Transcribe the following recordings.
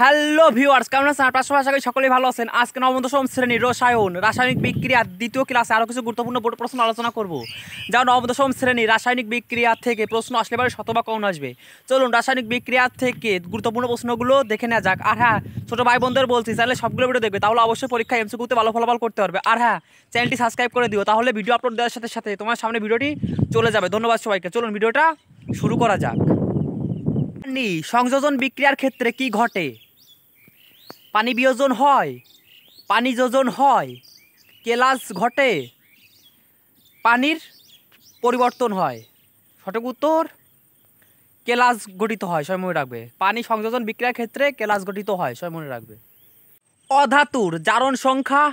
Hello viewers, কেমন আছেন? আপনার সবাই আশা করি সকলেই ভালো আছেন। আজকে নবম দশম শ্রেণীর রসায়ন রাসায়নিক বিক্রিয়া দ্বিতীয় ক্লাসে আরও কিছু গুরুত্বপূর্ণ বোর্ড প্রশ্ন আলোচনা করব। যা নবম দশম শ্রেণীর রাসায়নিক বিক্রিয়া থেকে প্রশ্ন আসলে পরে শতভাগ কমন আসবে। চলুন রাসায়নিক বিক্রিয়া থেকে গুরুত্বপূর্ণ প্রশ্নগুলো দেখে নেওয়া যাক। আর হ্যাঁ, ছোটো ভাই বোনদের বলছি, চাইলে সবগুলো ভিডিও দেখবে, তাহলে অবশ্যই পরীক্ষায় এমসিকিউতে ভালো ফলাফল করতে পারবে। আর হ্যাঁ, চ্যানেলটি সাবস্ক্রাইব করে দিও, তাহলে ভিডিও আপলোড দেওয়ার সাথে সাথে তোমার সামনে ভিডিওটি চলে যাবে। ধন্যবাদ সবাইকে। চলুন ভিডিওটা শুরু করা যাক। সংযোজন বিক্রিয়ার ক্ষেত্রে কি ঘটে? পানি বিয়োজন হয়, পানি যোজন হয়, কেলাস ঘটে, পানির পরিবর্তন হয়। সঠিক উত্তর কেলাস গঠিত হয়, সবাই মনে রাখবে। পানি সংযোজন বিক্রিয়ার ক্ষেত্রে কেলাস গঠিত হয়, সবাই মনে রাখবে। অধাতুর জারণ সংখ্যা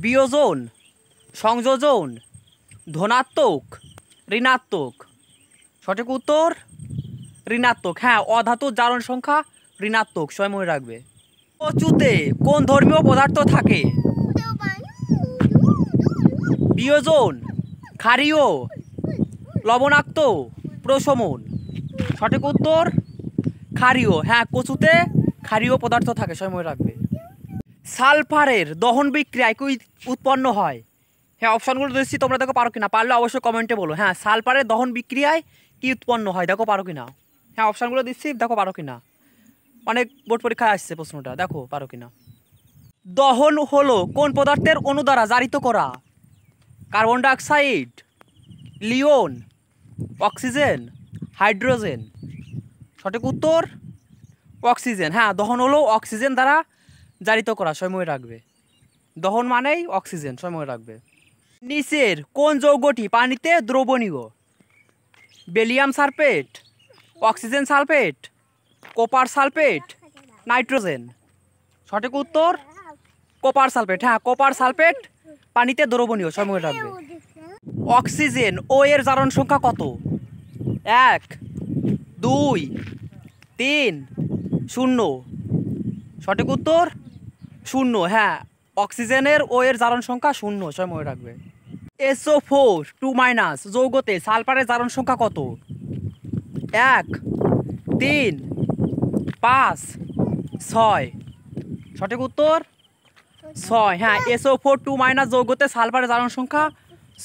বিয়োজন, সংযোজন, ধনাত্মক, ঋণাত্মক। সঠিক উত্তর ঋণাত্মক। হ্যাঁ, অধাতুর জারণ সংখ্যা ঋণাত্মক, সবাই মনে রাখবে। অচুতে কোন ধর্মীয় পদার্থ থাকে? বিয়োজন, ক্ষারীয়, লবণাক্ত, প্রশমন। সঠিক উত্তর ক্ষারীয়। হ্যাঁ, কচুতে ক্ষারীয় পদার্থ থাকে, সবাই মনে রাখবে। সালফারের দহন বিক্রিয়ায় কি উৎপন্ন হয়? হ্যাঁ, অপশনগুলো দিচ্ছি, তোমরা দেখো পারো কিনা। পারলে অবশ্যই কমেন্টে বলো। হ্যাঁ, সালফারের দহন বিক্রিয়ায় কি উৎপন্ন হয়, দেখো পারো কিনা। হ্যাঁ, অপশনগুলো দিচ্ছি, দেখো পারো কিনা। অনেক বোর্ড পরীক্ষায় আসছে প্রশ্নটা, দেখো পারো কিনা। দহন হলো কোন পদার্থের অণু দ্বারা জারিত করা? Carbon dioxide, neon, oxygen, hydrogen. সঠিক উত্তর অক্সিজেন। হ্যাঁ, দহন হলো অক্সিজেন দ্বারা জারিত করা, সময় রাখবে। দহন মানেই অক্সিজেন, সময় রাখবে। নিচের কোন যৌগটি পানিতে দ্রবণীয়? বেলিয়াম sulphate, oxygen sulphate, copper sulphate, nitrogen. সঠিক উত্তর কপার সালফেট। হ্যাঁ, কপার সালফেট পানিতে দ্রবণীয়, সময় রাখবে। অক্সিজেন ও এর জারণ সংখ্যা কত? 1, 2, 3, 0। সঠিক উত্তর 0। হ্যাঁ, অক্সিজেনের ও এর জারণ সংখ্যা 0, সময় রাখবে। SO4 2- যৌগতে সালফারের জারণ সংখ্যা কত? 1, 3, 5, 6। সঠিক উত্তর 6। হ্যাঁ, SO4 2- যৌগতে সালফারের জারণ সংখ্যা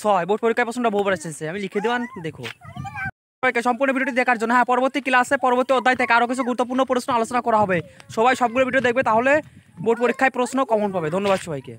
6। বোর্ড পরীক্ষায় প্রশ্নটা বহুবার এসেছে, আমি লিখে দেওয়ান, দেখো। সম্পূর্ণ ভিডিওটি দেখার জন্য। হ্যাঁ, পরবর্তী ক্লাসে পরবর্তী অধ্যায় থেকে আরও কিছু গুরুত্বপূর্ণ প্রশ্ন আলোচনা করা হবে। সবাই সবগুলো ভিডিও দেখবে, তাহলে বোর্ড পরীক্ষায় প্রশ্ন কমন পাবে। ধন্যবাদ সবাইকে।